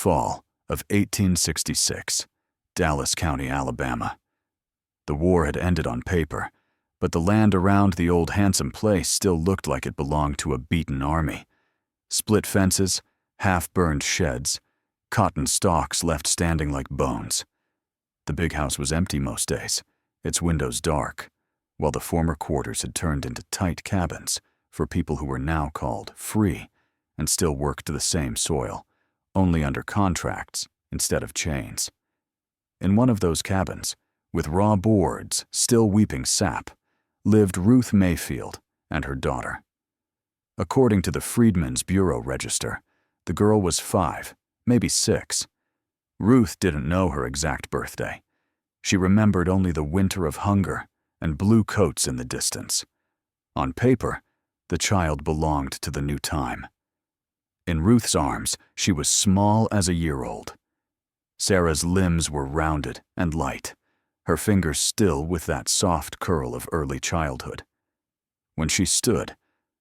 fall of 1866, Dallas County, Alabama. The war had ended on paper, but the land around the old handsome place still looked like it belonged to a beaten army. Split fences, half-burned sheds, cotton stalks left standing like bones. The big house was empty most days, its windows dark, while the former quarters had turned into tight cabins for people who were now called free and still worked the same soil, only under contracts instead of chains. In one of those cabins, with raw boards still weeping sap, lived Ruth Mayfield and her daughter. According to the Freedmen's Bureau register, the girl was 5, maybe 6. Ruth didn't know her exact birthday. She remembered only the winter of hunger and blue coats in the distance. On paper, the child belonged to the new time. In Ruth's arms, she was small as a year-old. Sarah's limbs were rounded and light, her fingers still with that soft curl of early childhood. When she stood,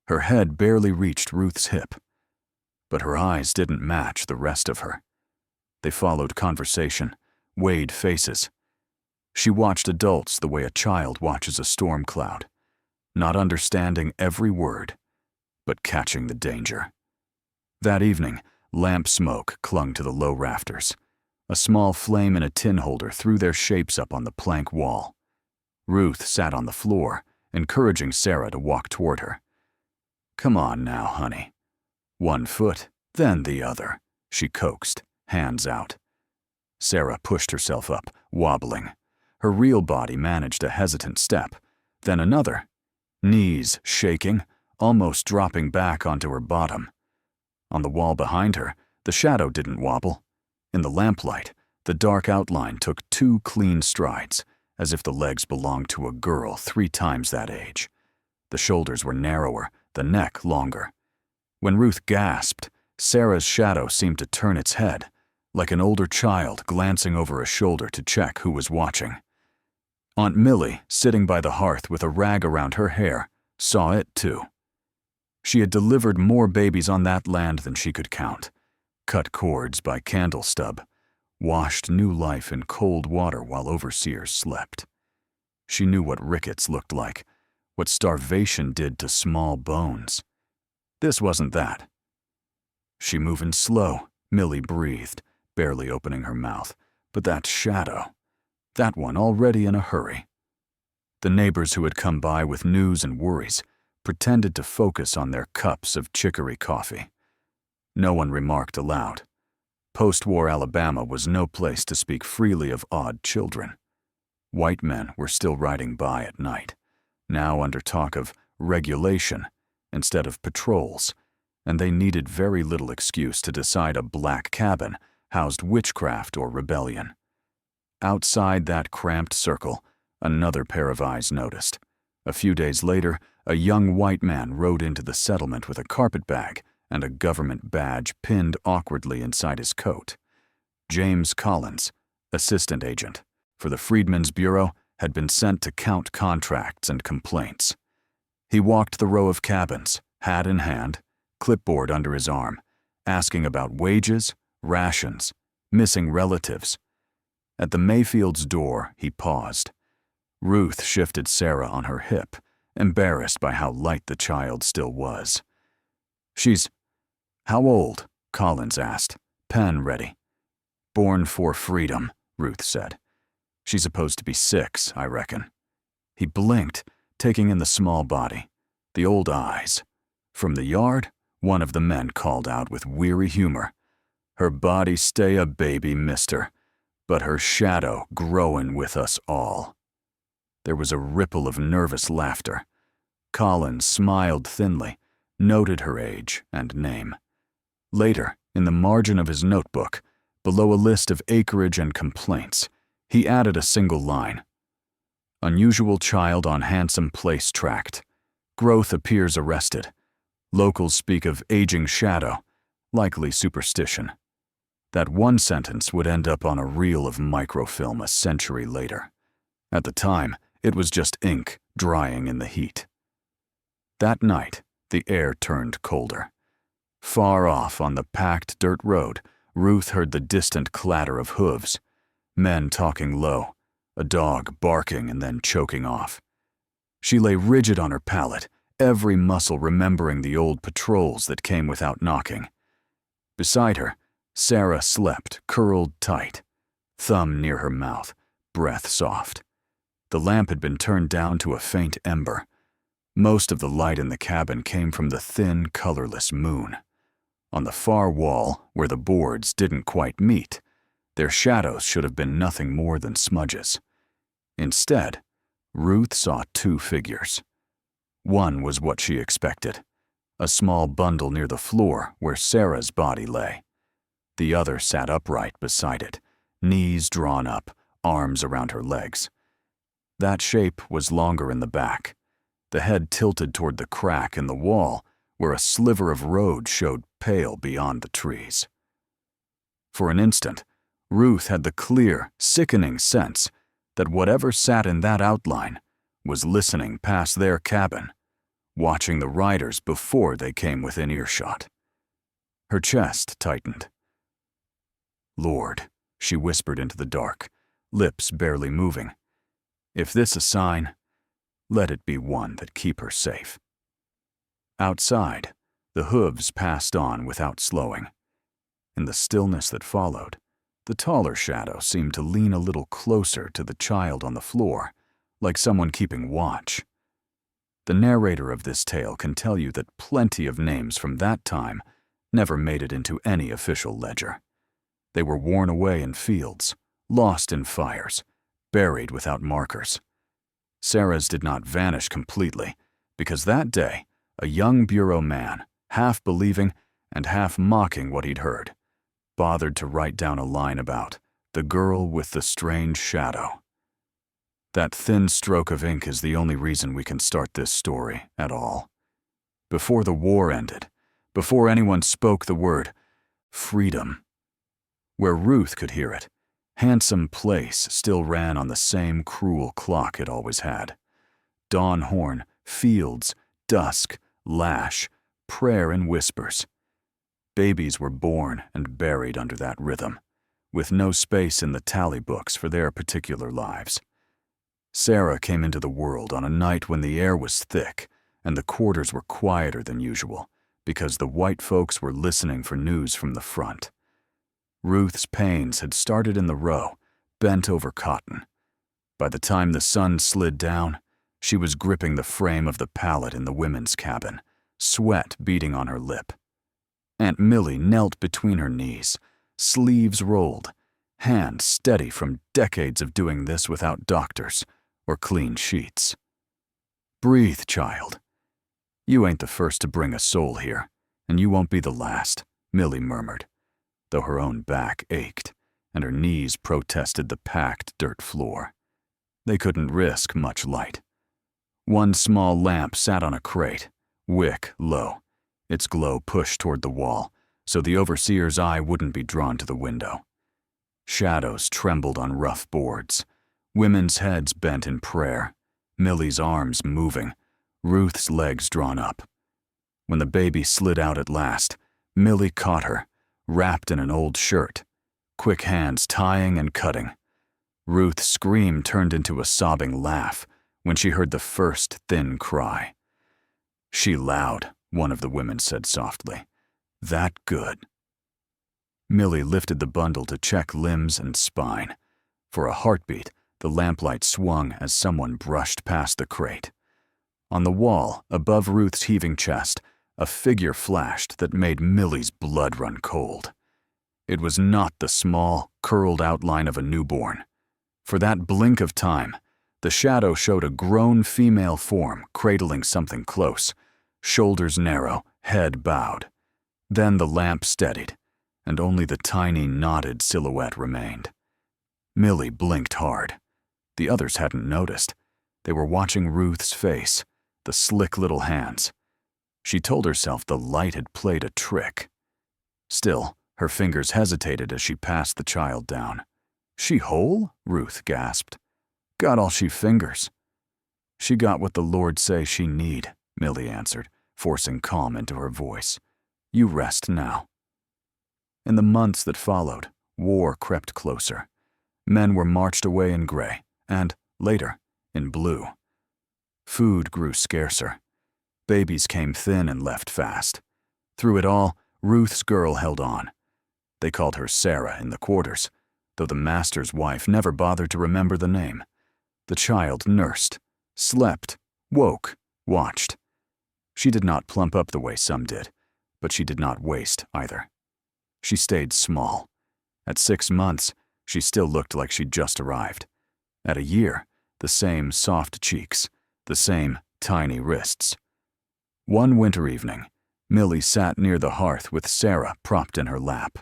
her head barely reached Ruth's hip, but her eyes didn't match the rest of her. They followed conversation, weighed faces. She watched adults the way a child watches a storm cloud, not understanding every word, but catching the danger. That evening, lamp smoke clung to the low rafters. A small flame in a tin holder threw their shapes up on the plank wall. Ruth sat on the floor, encouraging Sarah to walk toward her. "Come on now, honey. One foot, then the other," she coaxed, hands out. Sarah pushed herself up, wobbling. Her real body managed a hesitant step, then another, knees shaking, almost dropping back onto her bottom. On the wall behind her, the shadow didn't wobble. In the lamplight, the dark outline took 2 clean strides, as if the legs belonged to a girl 3 times that age. The shoulders were narrower, the neck longer. When Ruth gasped, Sarah's shadow seemed to turn its head, like an older child glancing over a shoulder to check who was watching. Aunt Millie, sitting by the hearth with a rag around her hair, saw it too. She had delivered more babies on that land than she could count, cut cords by candle stub, washed new life in cold water while overseers slept. She knew what rickets looked like, what starvation did to small bones. This wasn't that. "She movin' slow," Millie breathed, barely opening her mouth. "But that shadow, that one already in a hurry." The neighbors who had come by with news and worries pretended to focus on their cups of chicory coffee. No one remarked aloud. Post-war Alabama was no place to speak freely of odd children. White men were still riding by at night, now under talk of regulation instead of patrols, and they needed very little excuse to decide a black cabin housed witchcraft or rebellion. Outside that cramped circle, another pair of eyes noticed. A few days later, a young white man rode into the settlement with a carpet bag and a government badge pinned awkwardly inside his coat. James Collins, assistant agent for the Freedmen's Bureau, had been sent to count contracts and complaints. He walked the row of cabins, hat in hand, clipboard under his arm, asking about wages, rations, missing relatives. At the Mayfield's door, he paused. Ruth shifted Sarah on her hip, embarrassed by how light the child still was. "She's how old?" Collins asked, pen ready. "Born for freedom," Ruth said. "She's supposed to be 6, I reckon." He blinked, taking in the small body, the old eyes. From the yard, one of the men called out with weary humor, "Her body stay a baby, mister, but her shadow growin' with us all." There was a ripple of nervous laughter. Collins smiled thinly, noted her age and name. Later, in the margin of his notebook, below a list of acreage and complaints, he added a single line. "Unusual child on handsome place tract. Growth appears arrested. Locals speak of aging shadow, likely superstition." That one sentence would end up on a reel of microfilm a century later. At the time, it was just ink drying in the heat. That night, the air turned colder. Far off on the packed dirt road, Ruth heard the distant clatter of hooves, men talking low, a dog barking and then choking off. She lay rigid on her pallet, every muscle remembering the old patrols that came without knocking. Beside her, Sarah slept, curled tight, thumb near her mouth, breath soft. The lamp had been turned down to a faint ember. Most of the light in the cabin came from the thin, colorless moon. On the far wall, where the boards didn't quite meet, their shadows should have been nothing more than smudges. Instead, Ruth saw two figures. One was what she expected, a small bundle near the floor where Sarah's body lay. The other sat upright beside it, knees drawn up, arms around her legs. That shape was longer in the back, the head tilted toward the crack in the wall where a sliver of road showed pale beyond the trees. For an instant, Ruth had the clear, sickening sense that whatever sat in that outline was listening past their cabin, watching the riders before they came within earshot. Her chest tightened. "Lord," she whispered into the dark, lips barely moving. "If this a sign, let it be one that keep her safe." Outside, the hooves passed on without slowing. In the stillness that followed, the taller shadow seemed to lean a little closer to the child on the floor, like someone keeping watch. The narrator of this tale can tell you that plenty of names from that time never made it into any official ledger. They were worn away in fields, lost in fires, buried without markers. Sarah's did not vanish completely, because that day, a young bureau man, half believing and half mocking what he'd heard, bothered to write down a line about the girl with the strange shadow. That thin stroke of ink is the only reason we can start this story at all. Before the war ended, before anyone spoke the word freedom, where Ruth could hear it, Handsome Place still ran on the same cruel clock it always had. Dawn horn, fields, dusk, lash, prayer in whispers. Babies were born and buried under that rhythm, with no space in the tally books for their particular lives. Sarah came into the world on a night when the air was thick and the quarters were quieter than usual because the white folks were listening for news from the front. Ruth's pains had started in the row, bent over cotton. By the time the sun slid down, she was gripping the frame of the pallet in the women's cabin, sweat beading on her lip. Aunt Millie knelt between her knees, sleeves rolled, hands steady from decades of doing this without doctors or clean sheets. "Breathe, child. You ain't the first to bring a soul here, and you won't be the last," Millie murmured, though her own back ached and her knees protested the packed dirt floor. They couldn't risk much light. One small lamp sat on a crate, wick low, its glow pushed toward the wall so the overseer's eye wouldn't be drawn to the window. Shadows trembled on rough boards, women's heads bent in prayer, Millie's arms moving, Ruth's legs drawn up. When the baby slid out at last, Millie caught her, wrapped in an old shirt, quick hands tying and cutting. Ruth's scream turned into a sobbing laugh when she heard the first thin cry. "She loud," one of the women said softly. "That good." Millie lifted the bundle to check limbs and spine. For a heartbeat, the lamplight swung as someone brushed past the crate. On the wall, above Ruth's heaving chest, a figure flashed that made Millie's blood run cold. It was not the small, curled outline of a newborn. For that blink of time, the shadow showed a grown female form cradling something close, shoulders narrow, head bowed. Then the lamp steadied, and only the tiny, knotted silhouette remained. Millie blinked hard. The others hadn't noticed. They were watching Ruth's face, the slick little hands. She told herself the light had played a trick. Still, her fingers hesitated as she passed the child down. "She whole?" Ruth gasped. "Got all she fingers." "She got what the Lord say she need," Millie answered, forcing calm into her voice. "You rest now." In the months that followed, war crept closer. Men were marched away in gray, and, later, in blue. Food grew scarcer. Babies came thin and left fast. Through it all, Ruth's girl held on. They called her Sarah in the quarters, though the master's wife never bothered to remember the name. The child nursed, slept, woke, watched. She did not plump up the way some did, but she did not waste either. She stayed small. At 6 months, she still looked like she'd just arrived. At a year, the same soft cheeks, the same tiny wrists. One winter evening, Millie sat near the hearth with Sarah propped in her lap.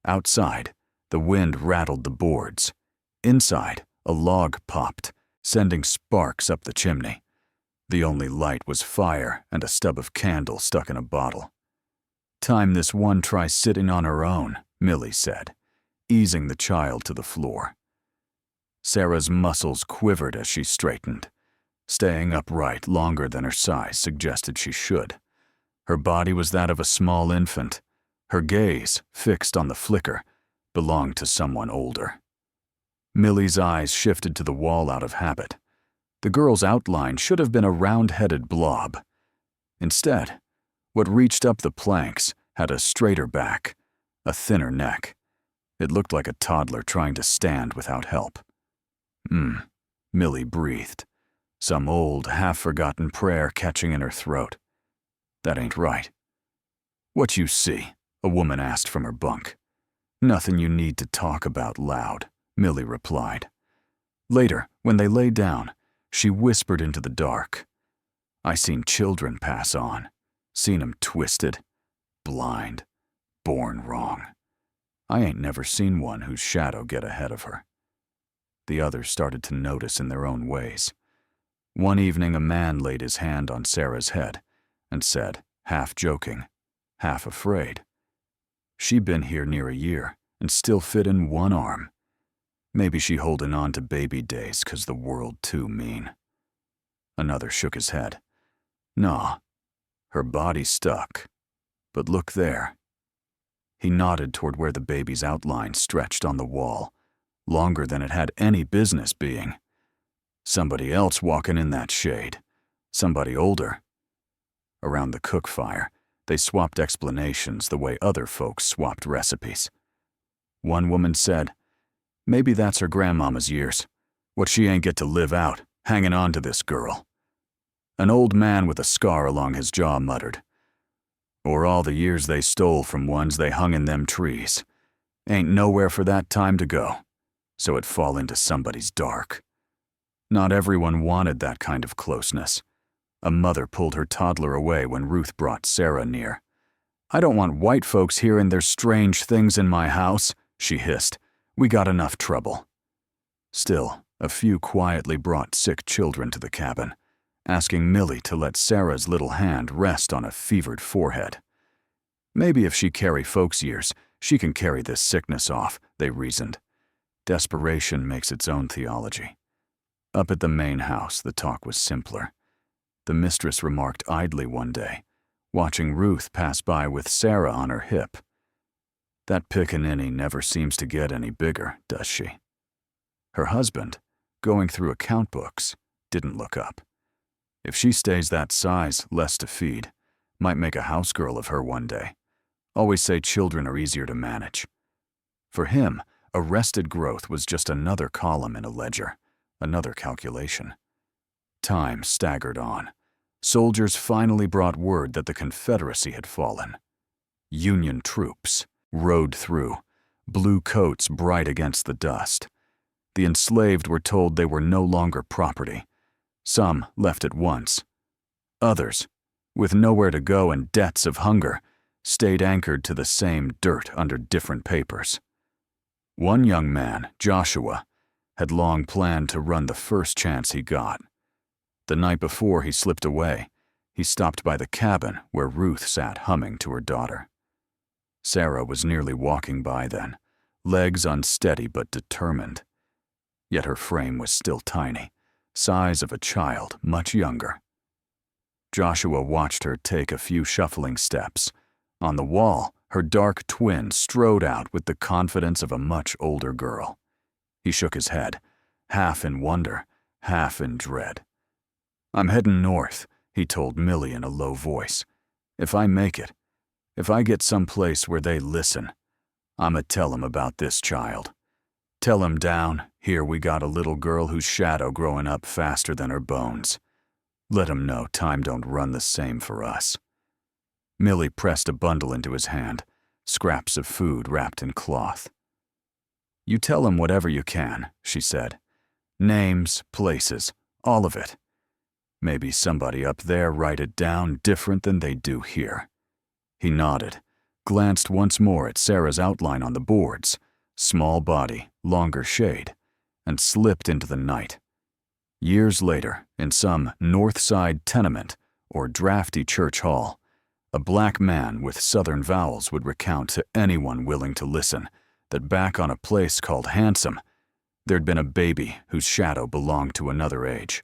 Outside, the wind rattled the boards. Inside, a log popped, sending sparks up the chimney. The only light was fire and a stub of candle stuck in a bottle. "Time this one tries sitting on her own," Millie said, easing the child to the floor. Sarah's muscles quivered as she straightened. Staying upright longer than her size suggested she should. Her body was that of a small infant. Her gaze, fixed on the flicker, belonged to someone older. Millie's eyes shifted to the wall out of habit. The girl's outline should have been a round-headed blob. Instead, what reached up the planks had a straighter back, a thinner neck. It looked like a toddler trying to stand without help. Millie breathed, some old, half-forgotten prayer catching in her throat. "That ain't right." "What you see?" a woman asked from her bunk. "Nothing you need to talk about loud," Millie replied. Later, when they lay down, she whispered into the dark. "I seen children pass on, seen 'em twisted, blind, born wrong. I ain't never seen one whose shadow get ahead of her." The others started to notice in their own ways. One evening, a man laid his hand on Sarah's head and said, half joking, half afraid, "She been here near a year and still fit in one arm. Maybe she holding on to baby days 'cause the world too mean." Another shook his head. "Nah, her body stuck. But look there." He nodded toward where the baby's outline stretched on the wall, longer than it had any business being. Somebody else walking in that shade. Somebody older. Around the cook fire, they swapped explanations the way other folks swapped recipes. One woman said, "Maybe that's her grandmama's years. What she ain't get to live out, hanging on to this girl." An old man with a scar along his jaw muttered, "Or all the years they stole from ones they hung in them trees. Ain't nowhere for that time to go, so it fall into somebody's dark." Not everyone wanted that kind of closeness. A mother pulled her toddler away when Ruth brought Sarah near. "I don't want white folks hearing there's strange things in my house," she hissed. "We got enough trouble." Still, a few quietly brought sick children to the cabin, asking Millie to let Sarah's little hand rest on a fevered forehead. Maybe if she carry folks' years, she can carry this sickness off, they reasoned. Desperation makes its own theology. Up at the main house, the talk was simpler. The mistress remarked idly one day, watching Ruth pass by with Sarah on her hip. "That pickaninny never seems to get any bigger, does she?" Her husband, going through account books, didn't look up. If she stays that size, less to feed, might make a house girl of her one day. Always say children are easier to manage. For him, arrested growth was just another column in a ledger, another calculation. Time staggered on. Soldiers finally brought word that the Confederacy had fallen. Union troops rode through, blue coats bright against the dust. The enslaved were told they were no longer property. Some left at once. Others, with nowhere to go and debts of hunger, stayed anchored to the same dirt under different papers. One young man, Joshua, had long planned to run the first chance he got. The night before he slipped away, he stopped by the cabin where Ruth sat humming to her daughter. Sarah was nearly walking by then, legs unsteady but determined. Yet her frame was still tiny, size of a child much younger. Joshua watched her take a few shuffling steps. On the wall, Her dark twin strode out with the confidence of a much older girl. He shook his head, half in wonder, half in dread. "I'm heading north," he told Millie in a low voice. "If I make it, if I get someplace where they listen, I'ma tell 'em about this child. Tell 'em down here we got a little girl whose shadow growing up faster than her bones. Let 'em know time don't run the same for us." Millie pressed a bundle into his hand, scraps of food wrapped in cloth. "You tell 'em whatever you can," she said. "Names, places, all of it. Maybe somebody up there write it down different than they do here." He nodded, glanced once more at Sarah's outline on the boards, small body, longer shade, and slipped into the night. Years later, in some North Side tenement or drafty church hall, a black man with Southern vowels would recount to anyone willing to listen that back on a place called Handsome, there'd been a baby whose shadow belonged to another age.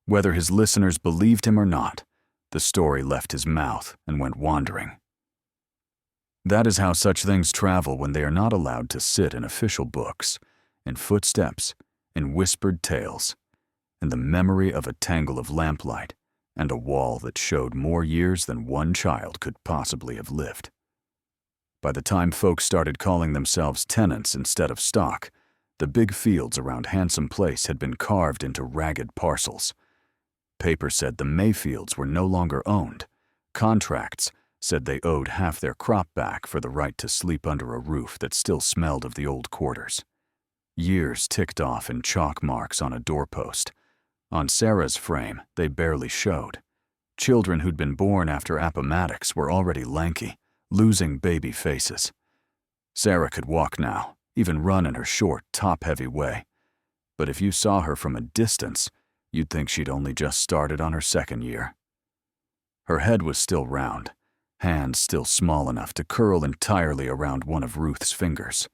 Whether his listeners believed him or not, the story left his mouth and went wandering. That is how such things travel when they are not allowed to sit in official books, in footsteps, in whispered tales, in the memory of a tangle of lamplight and a wall that showed more years than one child could possibly have lived. By the time folks started calling themselves tenants instead of stock, the big fields around Handsome Place had been carved into ragged parcels. Paper said the Mayfields were no longer owned. Contracts said they owed half their crop back for the right to sleep under a roof that still smelled of the old quarters. Years ticked off in chalk marks on a doorpost. On Sarah's frame, they barely showed. Children who'd been born after Appomattox were already lanky, losing baby faces. Sarah could walk now, even run in her short, top-heavy way. But if you saw her from a distance, you'd think she'd only just started on her second year. Her head was still round, hands still small enough to curl entirely around one of Ruth's fingers.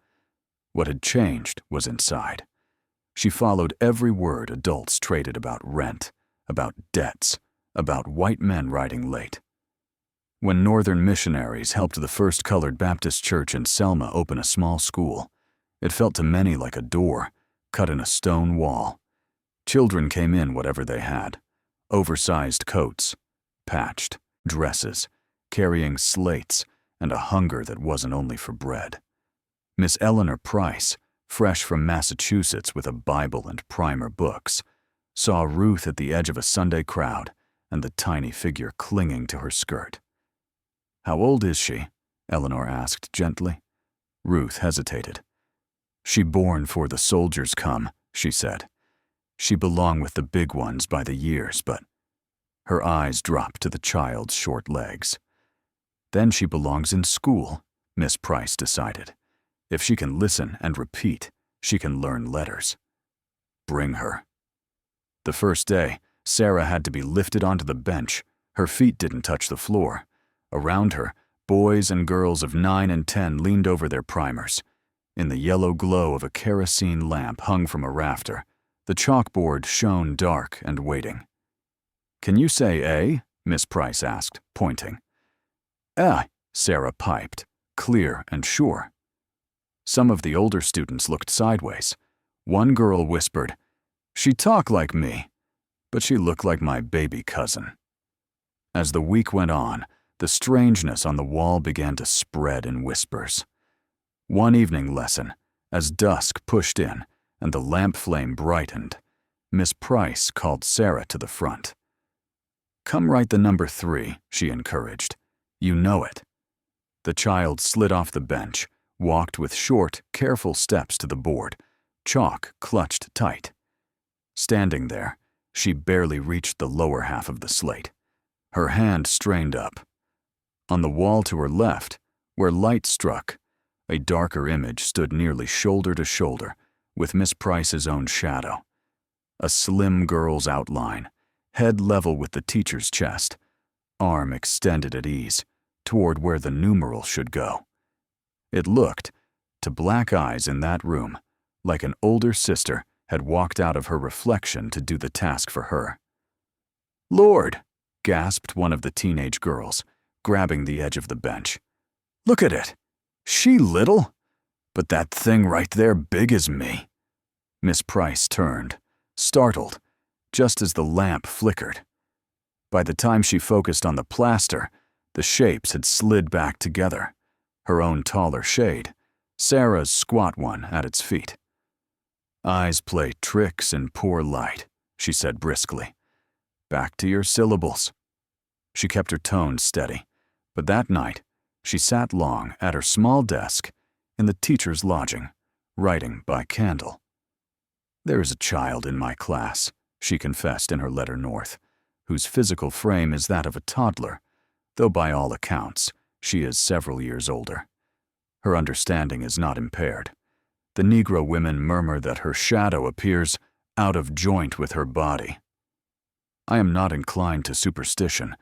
What had changed was inside. She followed every word adults traded about rent, about debts, about white men riding late. When Northern missionaries helped the First Colored Baptist Church in Selma open a small school, it felt to many like a door cut in a stone wall. Children came in whatever they had, oversized coats, patched, dresses, carrying slates, and a hunger that wasn't only for bread. Miss Eleanor Price, fresh from Massachusetts with a Bible and primer books, saw Ruth at the edge of a Sunday crowd and the tiny figure clinging to her skirt. "How old is she?" Eleanor asked gently. Ruth hesitated. "She born for the soldiers come," she said. "She belong with the big ones by the years, but—" Her eyes dropped to the child's short legs. "Then she belongs in school," Miss Price decided. "If she can listen and repeat, she can learn letters. Bring her." The first day, Sarah had to be lifted onto the bench. Her feet didn't touch the floor. Around her, boys and girls of 9 and 10 leaned over their primers. In the yellow glow of a kerosene lamp hung from a rafter, the chalkboard shone dark and waiting. "Can you say A?" Miss Price asked, pointing. Sarah piped, clear and sure. Some of the older students looked sideways. One girl whispered, "She talk like me, but she looked like my baby cousin." As the week went on, the strangeness on the wall began to spread in whispers. One evening lesson, as dusk pushed in and the lamp flame brightened, Miss Price called Sarah to the front. "Come write the number 3, she encouraged. "You know it." The child slid off the bench, walked with short, careful steps to the board, chalk clutched tight. Standing there, she barely reached the lower half of the slate. Her hand strained up. On the wall to her left, where light struck, a darker image stood nearly shoulder to shoulder with Miss Price's own shadow. A slim girl's outline, head level with the teacher's chest, arm extended at ease, toward where the numeral should go. It looked, to black eyes in that room, like an older sister had walked out of her reflection to do the task for her. "Lord!" gasped one of the teenage girls, grabbing the edge of the bench. Look at it. She little, but that thing right there big as me." Miss Price turned, startled, just as the lamp flickered. By the time she focused on the plaster, the shapes had slid back together, her own taller shade, Sarah's squat one at its feet. "Eyes play tricks in poor light," she said briskly. "Back to your syllables." She kept her tone steady, but that night, she sat long at her small desk in the teacher's lodging, writing by candle. "There is a child in my class," she confessed in her letter north, "whose physical frame is that of a toddler, though by all accounts, she is several years older. Her understanding is not impaired. The Negro women murmur that her shadow appears out of joint with her body. I am not inclined to superstition,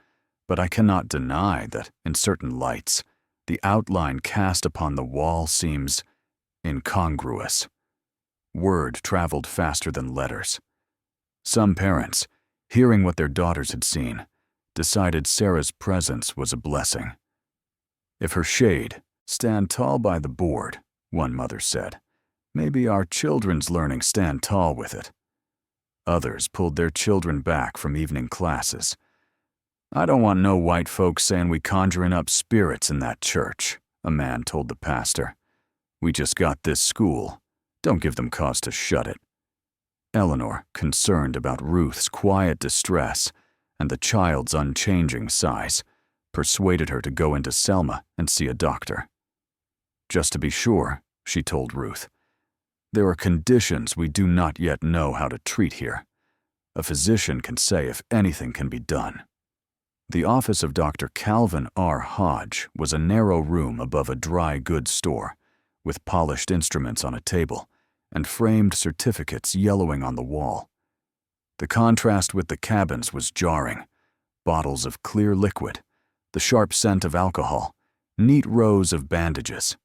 but I cannot deny that, in certain lights, the outline cast upon the wall seems incongruous. Word traveled faster than letters. Some parents, hearing what their daughters had seen, decided Sarah's presence was a blessing. If her shade, stand tall by the board, one mother said, maybe our children's learning stand tall with it. Others pulled their children back from evening classes. I don't want no white folks saying we conjuring up spirits in that church, a man told the pastor. We just got this school. Don't give them cause to shut it. Eleanor, concerned about Ruth's quiet distress and the child's unchanging size, persuaded her to go into Selma and see a doctor. Just to be sure, she told Ruth, there are conditions we do not yet know how to treat here. A physician can say if anything can be done. The office of Dr. Calvin R. Hodge was a narrow room above a dry goods store, with polished instruments on a table and framed certificates yellowing on the wall. The contrast with the cabins was jarring. Bottles of clear liquid, the sharp scent of alcohol, neat rows of bandages.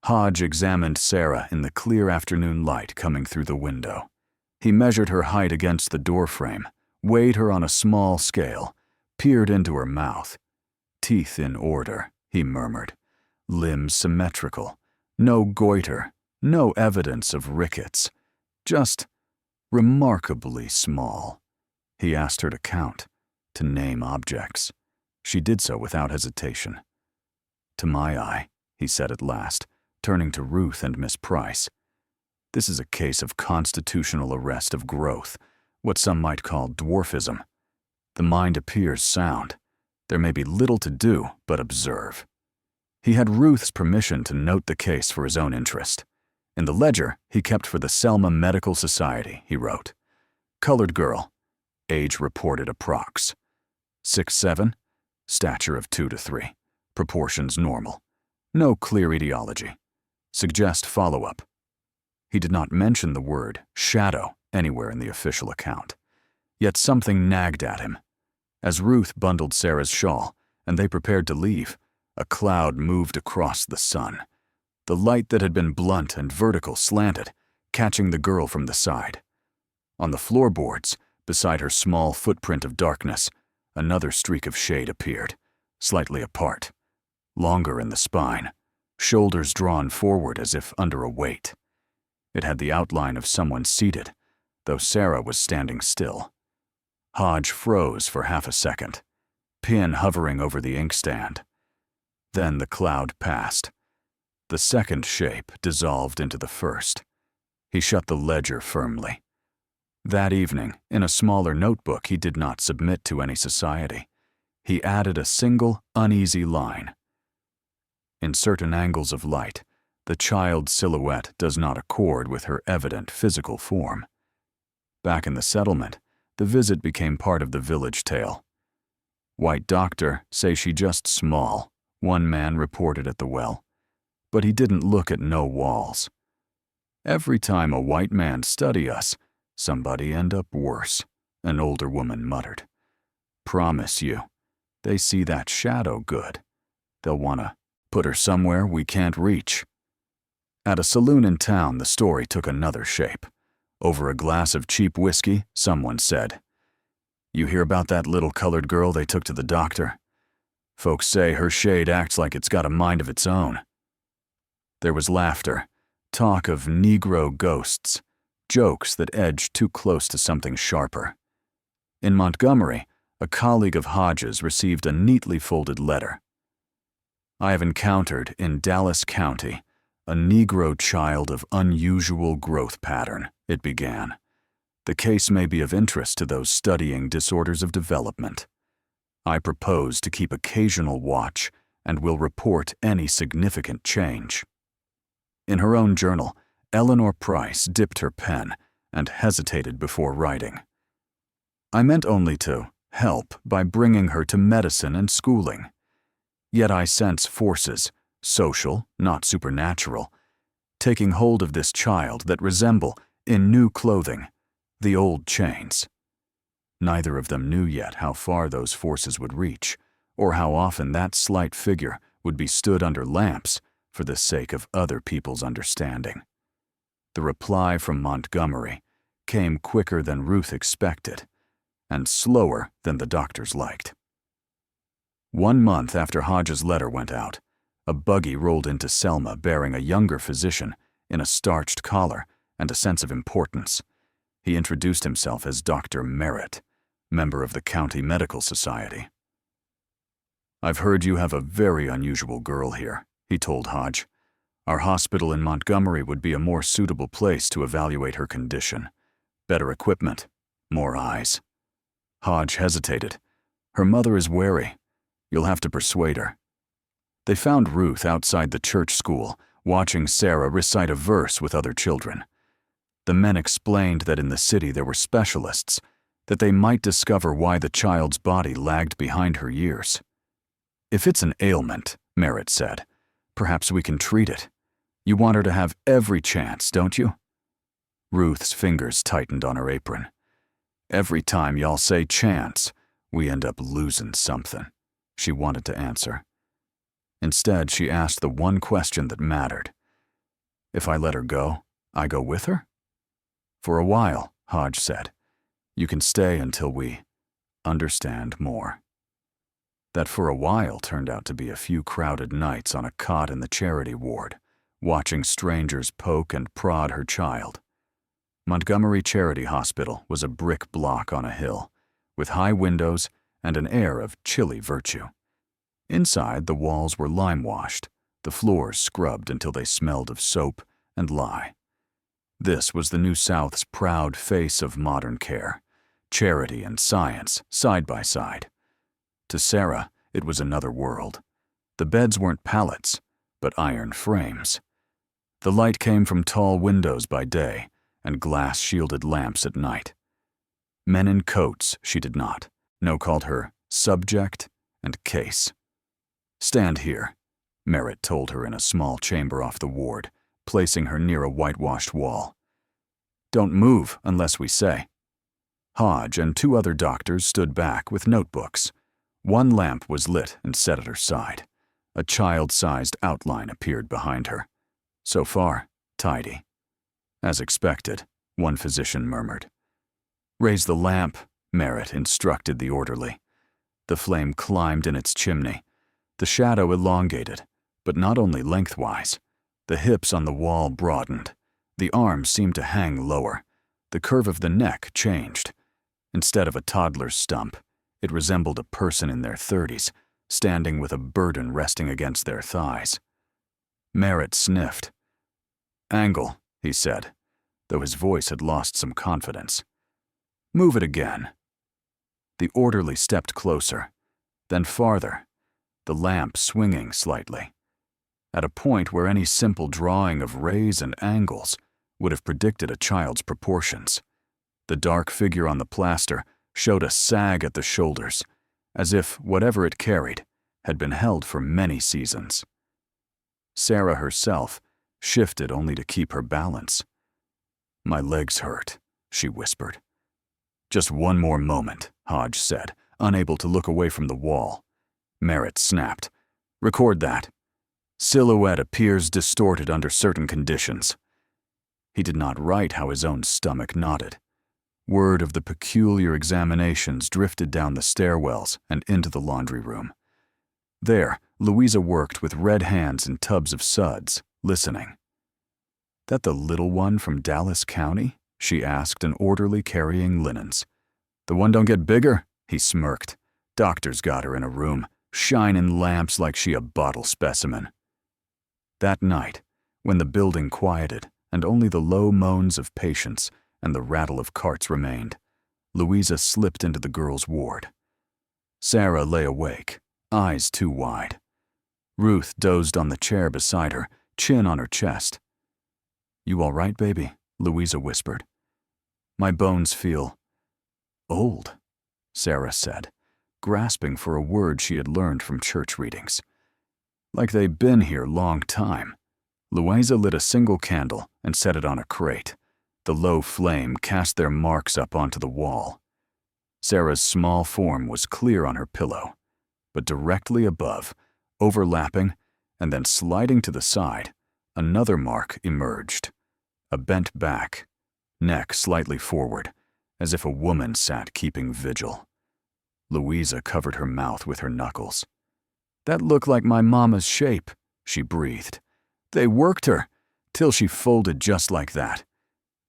Hodge examined Sarah in the clear afternoon light coming through the window. He measured her height against the doorframe, weighed her on a small scale, peered into her mouth. Teeth in order, he murmured. Limbs symmetrical. No goiter, no evidence of rickets. Just remarkably small. He asked her to count, to name objects. She did so without hesitation. To my eye, he said at last, turning to Ruth and Miss Price. This is a case of constitutional arrest of growth, what some might call dwarfism. The mind appears sound. There may be little to do but observe. He had Ruth's permission to note the case for his own interest. In the ledger he kept for the Selma Medical Society, he wrote, "Colored girl, age reported approx. 6'7", stature of 2 to 3, proportions normal. No clear etiology. Suggest follow-up." He did not mention the word shadow anywhere in the official account. Yet something nagged at him. As Ruth bundled Sarah's shawl and they prepared to leave, a cloud moved across the sun. The light that had been blunt and vertical slanted, catching the girl from the side. On the floorboards, beside her small footprint of darkness, another streak of shade appeared, slightly apart, longer in the spine, shoulders drawn forward as if under a weight. It had the outline of someone seated, though Sarah was standing still. Hodge froze for half a second, pin hovering over the inkstand. Then the cloud passed. The second shape dissolved into the first. He shut the ledger firmly. That evening, in a smaller notebook he did not submit to any society, he added a single, uneasy line. In certain angles of light, the child's silhouette does not accord with her evident physical form. Back in the settlement, the visit became part of the village tale. White doctor say she just small, one man reported at the well. But he didn't look at no walls. Every time a white man study us, somebody end up worse, an older woman muttered. Promise you, they see that shadow good. They'll wanna put her somewhere we can't reach. At a saloon in town, the story took another shape. Over a glass of cheap whiskey, someone said, "You hear about that little colored girl they took to the doctor? Folks say her shade acts like it's got a mind of its own. There was laughter, talk of Negro ghosts, jokes that edged too close to something sharper. In Montgomery, a colleague of Hodge's received a neatly folded letter. I have encountered in Dallas County a Negro child of unusual growth pattern, it began. The case may be of interest to those studying disorders of development. I propose to keep occasional watch and will report any significant change. In her own journal, Eleanor Price dipped her pen and hesitated before writing. I meant only to help by bringing her to medicine and schooling. Yet I sense forces, social, not supernatural, taking hold of this child that resemble, in new clothing, the old chains. Neither of them knew yet how far those forces would reach, or how often that slight figure would be stood under lamps for the sake of other people's understanding. The reply from Montgomery came quicker than Ruth expected, and slower than the doctors liked. 1 month after Hodge's letter went out, a buggy rolled into Selma bearing a younger physician in a starched collar and a sense of importance. He introduced himself as Dr. Merritt, member of the County Medical Society. "I've heard you have a very unusual girl here," he told Hodge. "Our hospital in Montgomery would be a more suitable place to evaluate her condition. Better equipment, more eyes." Hodge hesitated. "Her mother is wary. You'll have to persuade her." They found Ruth outside the church school, watching Sarah recite a verse with other children. The men explained that in the city there were specialists, that they might discover why the child's body lagged behind her years. "If it's an ailment," Merritt said, "perhaps we can treat it. You want her to have every chance, don't you?" Ruth's fingers tightened on her apron. "Every time y'all say chance, we end up losing something," she wanted to answer. Instead, she asked the one question that mattered. "If I let her go, I go with her?" "For a while," Hodge said. "You can stay until we understand more." That for a while turned out to be a few crowded nights on a cot in the charity ward, watching strangers poke and prod her child. Montgomery Charity Hospital was a brick block on a hill, with high windows and an air of chilly virtue. Inside, the walls were lime-washed, the floors scrubbed until they smelled of soap and lye. This was the New South's proud face of modern care, charity and science side by side. To Sarah, it was another world. The beds weren't pallets, but iron frames. The light came from tall windows by day and glass-shielded lamps at night. Men in coats she did not. No called her subject and case. "Stand here," Merritt told her in a small chamber off the ward, placing her near a whitewashed wall. "Don't move unless we say." Hodge and 2 other doctors stood back with notebooks. 1 lamp was lit and set at her side. A child-sized outline appeared behind her. "So far, tidy." "As expected," one physician murmured. "Raise the lamp," Merritt instructed the orderly. The flame climbed in its chimney. The shadow elongated, but not only lengthwise. The hips on the wall broadened. The arms seemed to hang lower. The curve of the neck changed. Instead of a toddler's stump, it resembled a person in their 30s, standing with a burden resting against their thighs. Merritt sniffed. "Angle," he said, though his voice had lost some confidence. "Move it again." The orderly stepped closer, then farther, the lamp swinging slightly, at a point where any simple drawing of rays and angles would have predicted a child's proportions. The dark figure on the plaster showed a sag at the shoulders, as if whatever it carried had been held for many seasons. Sarah herself shifted only to keep her balance. "My legs hurt," she whispered. "Just one more moment," Hodge said, unable to look away from the wall. Merritt snapped. "Record that. Silhouette appears distorted under certain conditions." He did not write how his own stomach knotted. Word of the peculiar examinations drifted down the stairwells and into the laundry room. There, Louisa worked with red hands and tubs of suds, listening. "That the little one from Dallas County?" she asked an orderly carrying linens. "The one don't get bigger?" he smirked. "Doctor's got her in a room, shining lamps like she a bottle specimen." That night, when the building quieted and only the low moans of patients and the rattle of carts remained, Louisa slipped into the girl's ward. Sarah lay awake, eyes too wide. Ruth dozed on the chair beside her, chin on her chest. "You all right, baby?" Louisa whispered. "My bones feel old," Sarah said, grasping for a word she had learned from church readings. "Like they've been here long time." Louisa lit a single candle and set it on a crate. The low flame cast their marks up onto the wall. Sarah's small form was clear on her pillow, but directly above, overlapping and then sliding to the side, another mark emerged. A bent back, neck slightly forward, as if a woman sat keeping vigil. Louisa covered her mouth with her knuckles. "That looked like my mama's shape," she breathed. "They worked her, till she folded just like that.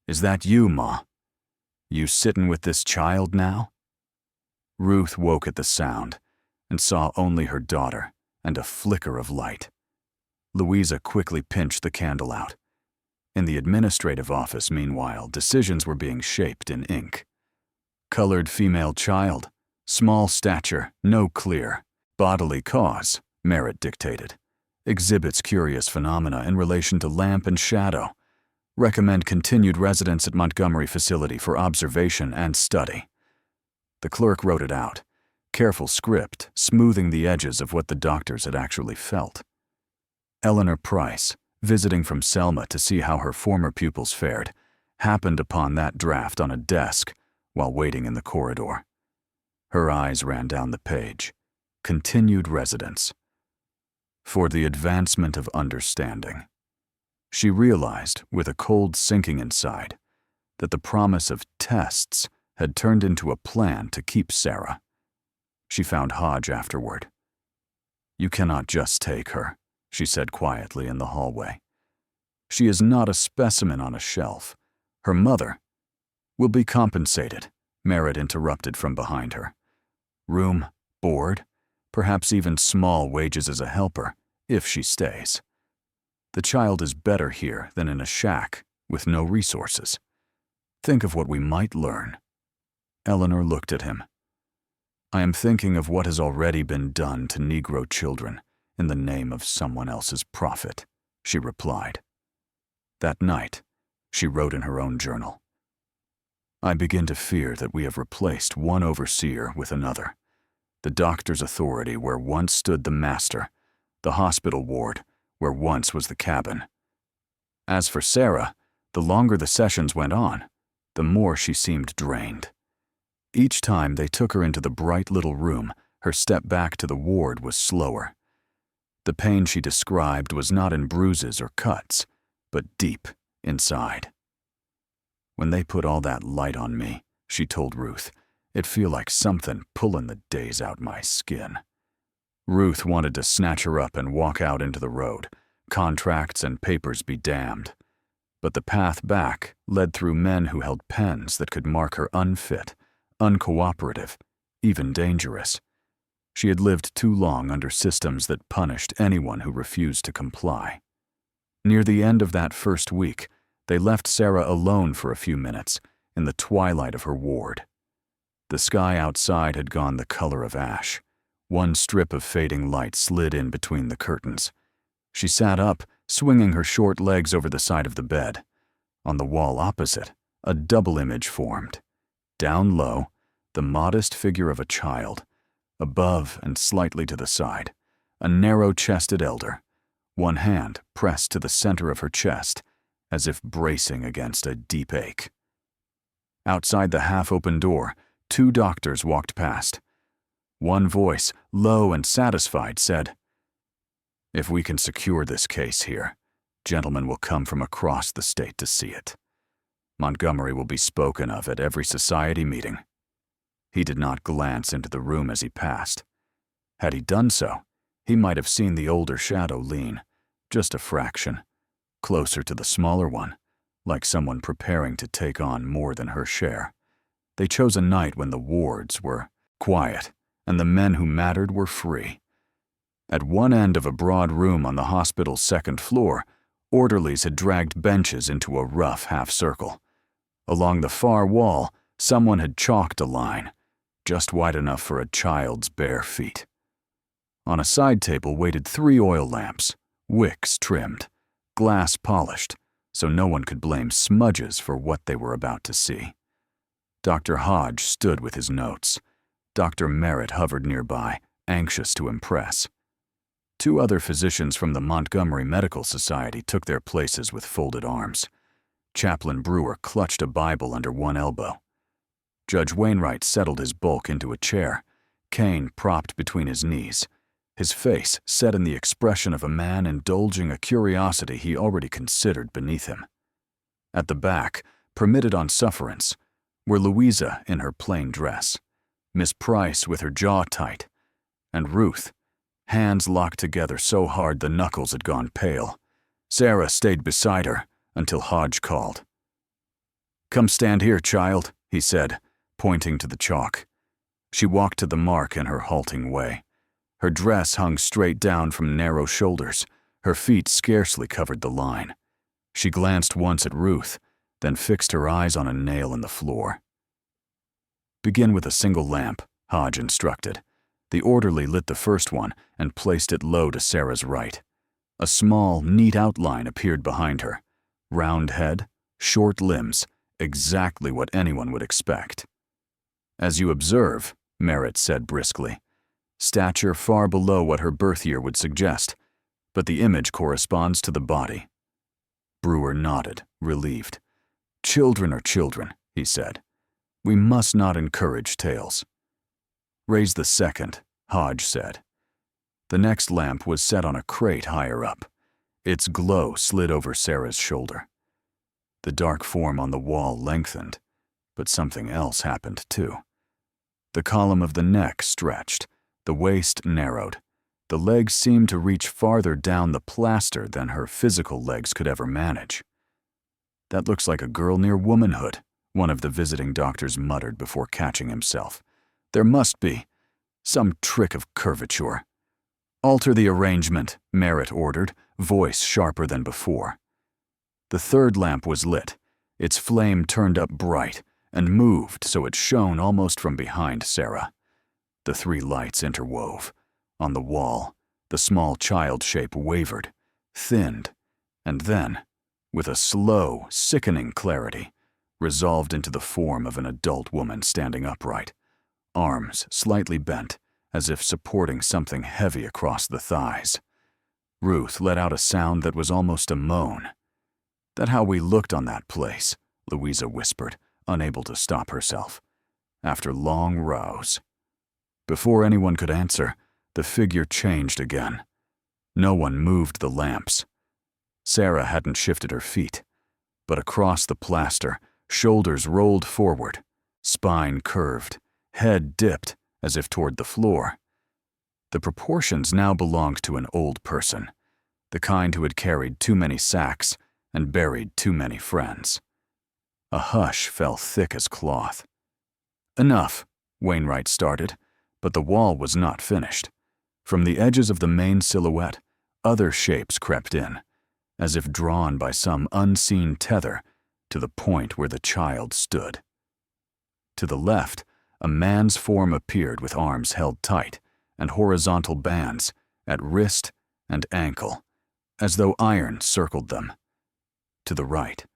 Is that you, Ma? You sittin' with this child now?" Ruth woke at the sound and saw only her daughter and a flicker of light. Louisa quickly pinched the candle out. In the administrative office, meanwhile, decisions were being shaped in ink. Colored female child, small stature, no clear. Bodily cause, merit dictated. Exhibits curious phenomena in relation to lamp and shadow. Recommend continued residence at Montgomery facility for observation and study. The clerk wrote it out, careful script, smoothing the edges of what the doctors had actually felt. Eleanor Price, visiting from Selma to see how her former pupils fared, happened upon that draft on a desk while waiting in the corridor. Her eyes ran down the page. Continued residence. For the advancement of understanding. She realized, with a cold sinking inside, that the promise of tests had turned into a plan to keep Sarah. She found Hodge afterward. "You cannot just take her," she said quietly in the hallway. "She is not a specimen on a shelf. Her mother will be compensated," Merritt interrupted from behind her. "Room, board, perhaps even small wages as a helper, if she stays. The child is better here than in a shack with no resources. Think of what we might learn." Eleanor looked at him. "I am thinking of what has already been done to Negro children in the name of someone else's profit," she replied. That night, she wrote in her own journal, "I begin to fear that we have replaced one overseer with another. The doctor's authority where once stood the master, the hospital ward where once was the cabin. As for Sarah, the longer the sessions went on, the more she seemed drained. Each time they took her into the bright little room, her step back to the ward was slower. The pain she described was not in bruises or cuts, but deep inside. When they put all that light on me," she told Ruth, "it feel like something pulling the days out my skin." Ruth wanted to snatch her up and walk out into the road, contracts and papers be damned. But the path back led through men who held pens that could mark her unfit, uncooperative, even dangerous. She had lived too long under systems that punished anyone who refused to comply. Near the end of that first week, they left Sarah alone for a few minutes in the twilight of her ward. The sky outside had gone the color of ash. One strip of fading light slid in between the curtains. She sat up, swinging her short legs over the side of the bed. On the wall opposite, a double image formed. Down low, the modest figure of a child. Above and slightly to the side, a narrow-chested elder, one hand pressed to the center of her chest, as if bracing against a deep ache. Outside the half-open door, 2 doctors walked past. One voice, low and satisfied, said, "If we can secure this case here, gentlemen will come from across the state to see it. Montgomery will be spoken of at every society meeting." He did not glance into the room as he passed. Had he done so, He might have seen the older shadow lean, just a fraction, closer to the smaller one, like someone preparing to take on more than her share. They chose a night when the wards were quiet and the men who mattered were free. At one end of a broad room on the hospital's second floor, orderlies had dragged benches into a rough half-circle. Along the far wall, someone had chalked a line, just wide enough for a child's bare feet. On a side table waited 3 oil lamps, wicks trimmed, glass polished, so no one could blame smudges for what they were about to see. Dr. Hodge stood with his notes. Dr. Merritt hovered nearby, anxious to impress. 2 other physicians from the Montgomery Medical Society took their places with folded arms. Chaplain Brewer clutched a Bible under one elbow. Judge Wainwright settled his bulk into a chair, cane propped between his knees, his face set in the expression of a man indulging a curiosity he already considered beneath him. At the back, permitted on sufferance, were Louisa in her plain dress, Miss Price with her jaw tight, and Ruth, hands locked together so hard the knuckles had gone pale. Sarah stayed beside her until Hodge called. "Come stand here, child," he said, pointing to the chalk. She walked to the mark in her halting way. Her dress hung straight down from narrow shoulders. Her feet scarcely covered the line. She glanced once at Ruth, then fixed her eyes on a nail in the floor. "Begin with a single lamp," Hodge instructed. The orderly lit the first one and placed it low to Sarah's right. A small, neat outline appeared behind her. Round head, short limbs, exactly what anyone would expect. "As you observe," Merritt said briskly, "stature far below what her birth year would suggest, but the image corresponds to the body." Brewer nodded, relieved. "Children are children," he said. "We must not encourage tales." "Raise the second," Hodge said. The next lamp was set on a crate higher up. Its glow slid over Sarah's shoulder. The dark form on the wall lengthened, but something else happened too. The column of the neck stretched, the waist narrowed. The legs seemed to reach farther down the plaster than her physical legs could ever manage. "That looks like a girl near womanhood," one of the visiting doctors muttered before catching himself. "There must be some trick of curvature." "Alter the arrangement," Merritt ordered, voice sharper than before. The third lamp was lit, its flame turned up bright, and moved so it shone almost from behind Sarah. The 3 lights interwove. On the wall, the small child shape wavered, thinned, and then, with a slow, sickening clarity, resolved into the form of an adult woman standing upright, arms slightly bent, as if supporting something heavy across the thighs. Ruth let out a sound that was almost a moan. "That how we looked on that place," Louisa whispered, unable to stop herself. "After long rows." Before anyone could answer, the figure changed again. No one moved the lamps. Sarah hadn't shifted her feet, but across the plaster, shoulders rolled forward, spine curved, head dipped as if toward the floor. The proportions now belonged to an old person, the kind who had carried too many sacks and buried too many friends. A hush fell thick as cloth. "Enough," Wainwright started, but the wall was not finished. From the edges of the main silhouette, other shapes crept in, as if drawn by some unseen tether to the point where the child stood. To the left, a man's form appeared with arms held tight and horizontal bands at wrist and ankle, as though iron circled them. To the right,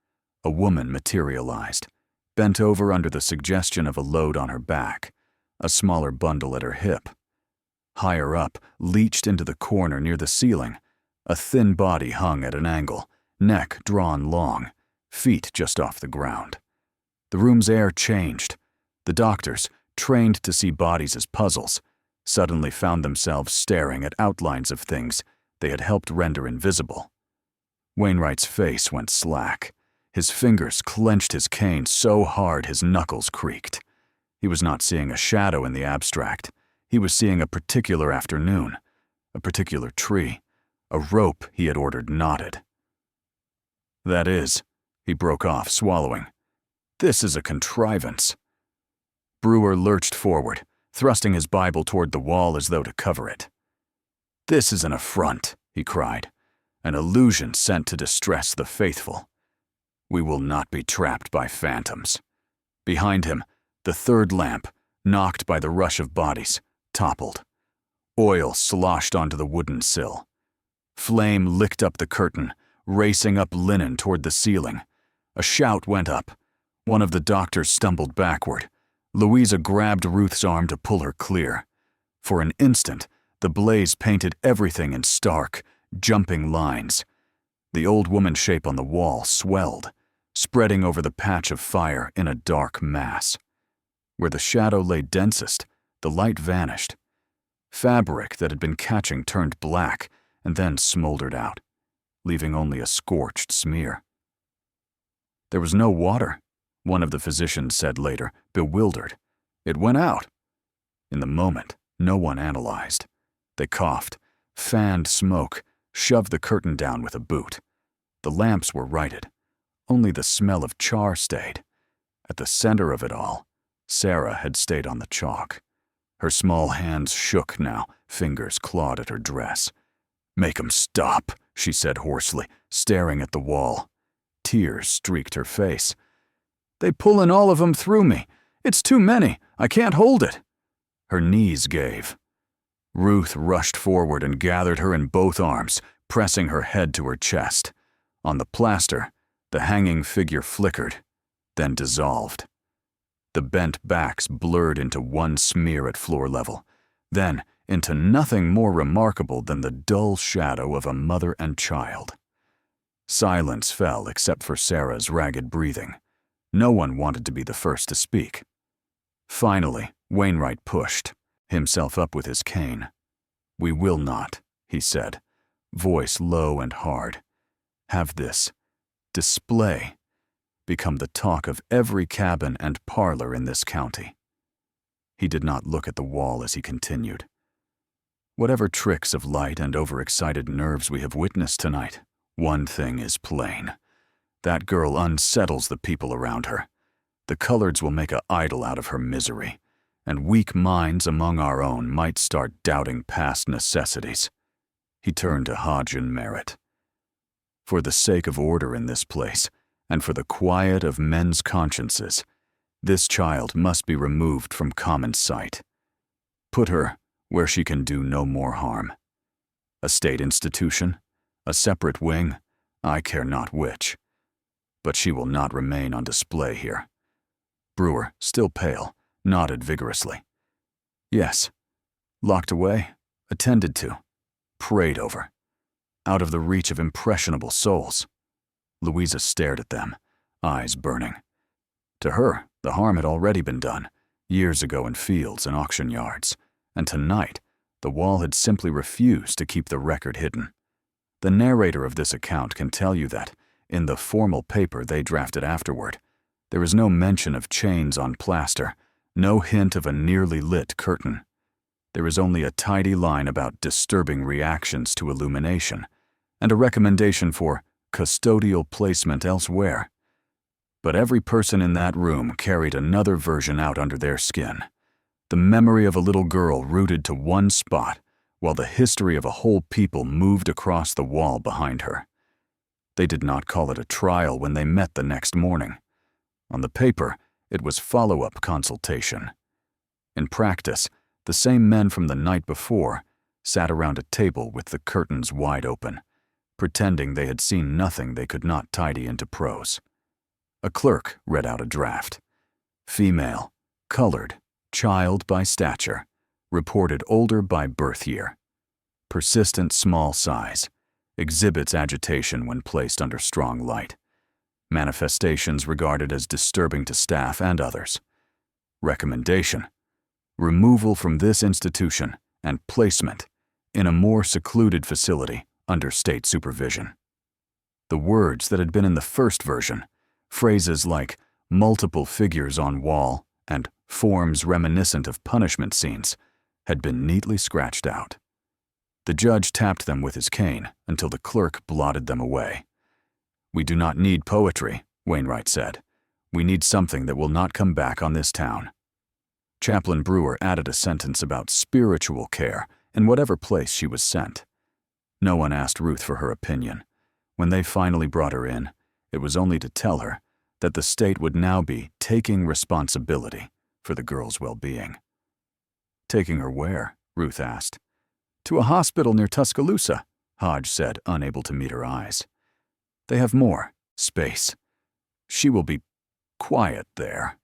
a woman materialized, bent over under the suggestion of a load on her back, a smaller bundle at her hip. Higher up, leached into the corner near the ceiling, a thin body hung at an angle, neck drawn long, feet just off the ground. The room's air changed. The doctors, trained to see bodies as puzzles, suddenly found themselves staring at outlines of things they had helped render invisible. Wainwright's face went slack. His fingers clenched his cane so hard his knuckles creaked. He was not seeing a shadow in the abstract. He was seeing a particular afternoon, a particular tree, a rope he had ordered knotted. That is, he broke off, swallowing. This is a contrivance. Brewer lurched forward, thrusting his Bible toward the wall as though to cover it. This is an affront, he cried, an illusion sent to distress the faithful. We will not be trapped by phantoms. Behind him, the third lamp, knocked by the rush of bodies, toppled. Oil sloshed onto the wooden sill. Flame licked up the curtain, racing up linen toward the ceiling. A shout went up. One of the doctors stumbled backward. Louisa grabbed Ruth's arm to pull her clear. For an instant, the blaze painted everything in stark, jumping lines. The old woman shape on the wall swelled, spreading over the patch of fire in a dark mass. Where the shadow lay densest, the light vanished. Fabric that had been catching turned black and then smoldered out, leaving only a scorched smear. There was no water, one of the physicians said later, bewildered. It went out. In the moment, no one analyzed. They coughed, fanned smoke, shoved the curtain down with a boot. The lamps were righted. Only the smell of char stayed. At the center of it all, Sarah had stayed on the chalk. Her small hands shook now, fingers clawed at her dress. "Make 'em stop," she said hoarsely, staring at the wall. Tears streaked her face. "They pullin' all of 'em through me. It's too many. I can't hold it." Her knees gave. Ruth rushed forward and gathered her in both arms, pressing her head to her chest. On the plaster, the hanging figure flickered, then dissolved. The bent backs blurred into one smear at floor level, then into nothing more remarkable than the dull shadow of a mother and child. Silence fell except for Sarah's ragged breathing. No one wanted to be the first to speak. Finally, Wainwright pushed himself up with his cane. "We will not," he said, voice low and hard, "have this display become the talk of every cabin and parlor in this county." He did not look at the wall as he continued. "Whatever tricks of light and overexcited nerves we have witnessed tonight, one thing is plain. That girl unsettles the people around her. The coloreds will make an idol out of her misery, and weak minds among our own might start doubting past necessities." He turned to Hodge and Merritt. "For the sake of order in this place, and for the quiet of men's consciences, this child must be removed from common sight. Put her where she can do no more harm. A state institution, a separate wing, I care not which. But she will not remain on display here." Brewer, still pale, nodded vigorously. "Yes. Locked away, attended to, prayed over, out of the reach of impressionable souls." Louisa stared at them, eyes burning. To her, the harm had already been done, years ago in fields and auction yards, and tonight, the wall had simply refused to keep the record hidden. The narrator of this account can tell you that, in the formal paper they drafted afterward, there is no mention of chains on plaster, no hint of a nearly lit curtain. There is only a tidy line about disturbing reactions to illumination, and a recommendation for custodial placement elsewhere. But every person in that room carried another version out under their skin. The memory of a little girl rooted to one spot, while the history of a whole people moved across the wall behind her. They did not call it a trial when they met the next morning. On the paper, it was follow-up consultation. In practice, the same men from the night before sat around a table with the curtains wide open, pretending they had seen nothing they could not tidy into prose. A clerk read out a draft. Female, colored, child by stature, reported older by birth year. Persistent small size, exhibits agitation when placed under strong light. Manifestations regarded as disturbing to staff and others. Recommendation: removal from this institution and placement in a more secluded facility under state supervision. The words that had been in the first version, phrases like multiple figures on wall and forms reminiscent of punishment scenes, had been neatly scratched out. The judge tapped them with his cane until the clerk blotted them away. "We do not need poetry," Wainwright said. "We need something that will not come back on this town." Chaplain Brewer added a sentence about spiritual care in whatever place she was sent. No one asked Ruth for her opinion. When they finally brought her in, it was only to tell her that the state would now be taking responsibility for the girl's well-being. "Taking her where?" Ruth asked. "To a hospital near Tuscaloosa," Hodge said, unable to meet her eyes. "They have more space. She will be quiet there."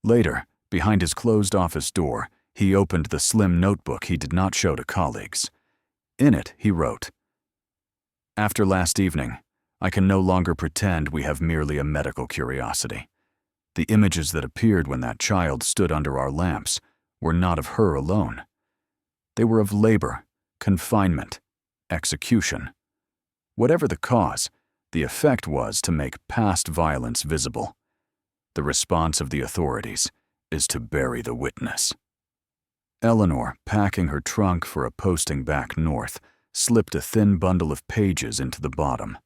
Later, behind his closed office door, he opened the slim notebook he did not show to colleagues. In it, he wrote, "After last evening, I can no longer pretend we have merely a medical curiosity. The images that appeared when that child stood under our lamps were not of her alone. They were of labor, confinement, execution. Whatever the cause, the effect was to make past violence visible. The response of the authorities is to bury the witness." Eleanor, packing her trunk for a posting back north, slipped a thin bundle of pages into the bottom.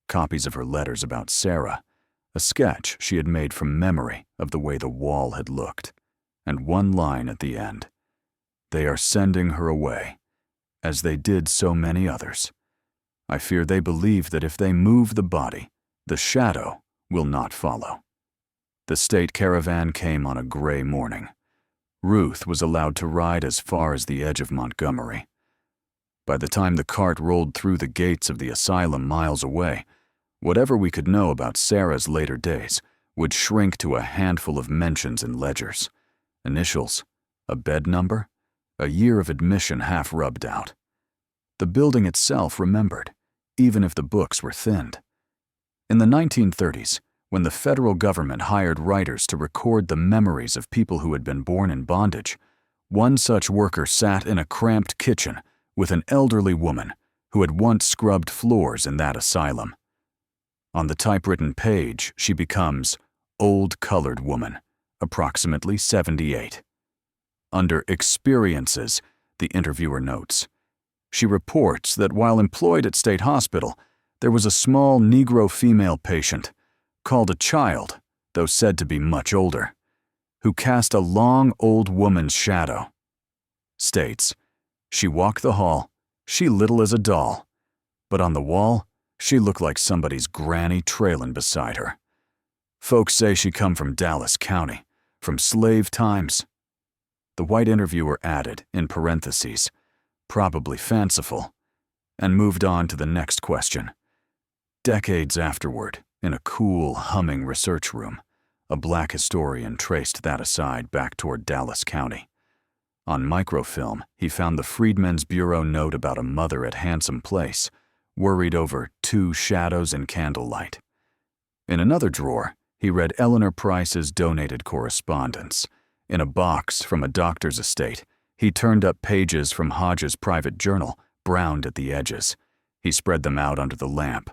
Copies of her letters about Sarah, a sketch she had made from memory of the way the wall had looked, and one line at the end. "They are sending her away, as they did so many others. I fear they believe that if they move the body, the shadow will not follow." The state caravan came on a gray morning. Ruth was allowed to ride as far as the edge of Montgomery. By the time the cart rolled through the gates of the asylum miles away, whatever we could know about Sarah's later days would shrink to a handful of mentions in ledgers. Initials, a bed number, a year of admission half rubbed out. The building itself remembered, even if the books were thinned. In the 1930s, when the federal government hired writers to record the memories of people who had been born in bondage, one such worker sat in a cramped kitchen with an elderly woman who had once scrubbed floors in that asylum. On the typewritten page, she becomes Old Colored Woman, approximately 78. Under Experiences, the interviewer notes, she reports that while employed at State Hospital, there was a small Negro female patient, called a child, though said to be much older, who cast a long old woman's shadow. States, she walked the hall, she little as a doll, but on the wall, she looked like somebody's granny trailin' beside her. Folks say she come from Dallas County, from slave times." The white interviewer added, in parentheses, "probably fanciful," and moved on to the next question. Decades afterward, in a cool, humming research room, a black historian traced that aside back toward Dallas County. On microfilm, he found the Freedmen's Bureau note about a mother at Handsome Place, worried over 2 shadows in candlelight. In another drawer, he read Eleanor Price's donated correspondence. In a box from a doctor's estate, he turned up pages from Hodge's private journal, browned at the edges. He spread them out under the lamp.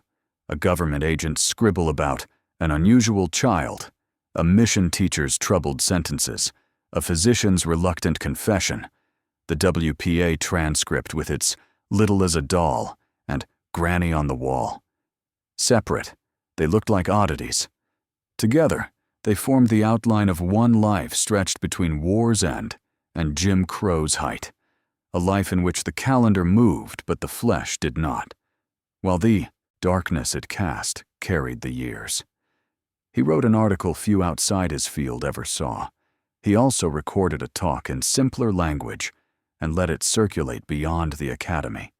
A government agent's scribble about an unusual child, a mission teacher's troubled sentences, a physician's reluctant confession, the WPA transcript with its little as a doll and granny on the wall. Separate, they looked like oddities. Together, they formed the outline of one life stretched between war's end and Jim Crow's height, a life in which the calendar moved but the flesh did not, while the darkness it cast carried the years. He wrote an article few outside his field ever saw. He also recorded a talk in simpler language and let it circulate beyond the academy.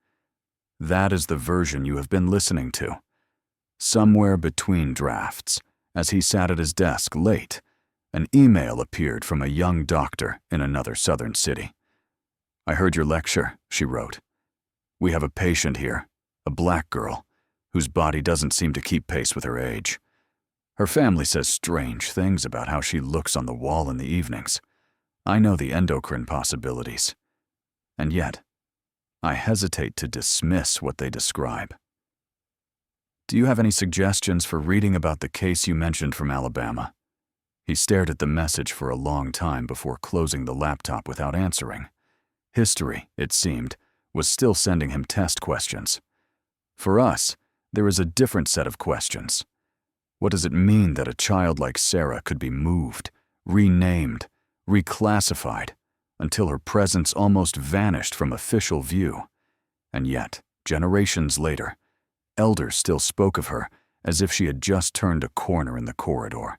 That is the version you have been listening to. Somewhere between drafts, as he sat at his desk late, an email appeared from a young doctor in another southern city. "I heard your lecture," she wrote. "We have a patient here, a black girl, whose body doesn't seem to keep pace with her age. Her family says strange things about how she looks on the wall in the evenings. I know the endocrine possibilities. And yet, I hesitate to dismiss what they describe. Do you have any suggestions for reading about the case you mentioned from Alabama?" He stared at the message for a long time before closing the laptop without answering. History, it seemed, was still sending him test questions. For us, there is a different set of questions. What does it mean that a child like Sarah could be moved, renamed, reclassified, until her presence almost vanished from official view? And yet, generations later, elders still spoke of her as if she had just turned a corner in the corridor.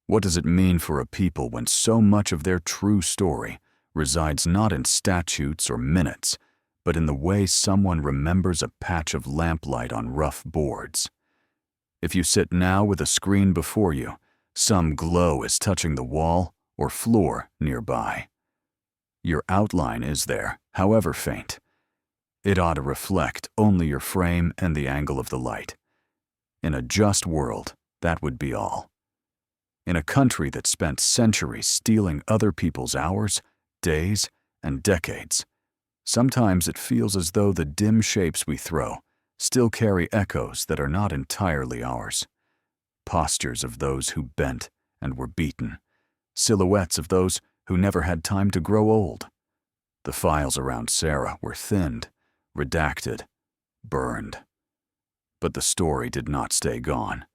What does it mean for a people when so much of their true story resides not in statutes or minutes, but in the way someone remembers a patch of lamplight on rough boards? If you sit now with a screen before you, some glow is touching the wall or floor nearby. Your outline is there, however faint. It ought to reflect only your frame and the angle of the light. In a just world, that would be all. In a country that spent centuries stealing other people's hours, days, and decades, sometimes it feels as though the dim shapes we throw still carry echoes that are not entirely ours. Postures of those who bent and were beaten. Silhouettes of those who never had time to grow old. The files around Sarah were thinned, redacted, burned. But the story did not stay gone.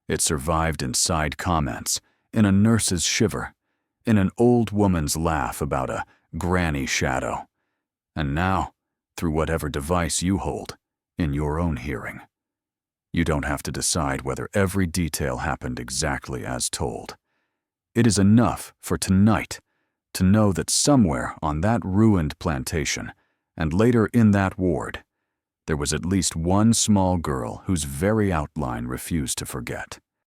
It survived in side comments, in a nurse's shiver, in an old woman's laugh about a granny shadow, and now, through whatever device you hold, in your own hearing. You don't have to decide whether every detail happened exactly as told. It is enough for tonight to know that somewhere on that ruined plantation, and later in that ward, there was at least one small girl whose very outline refused to forget.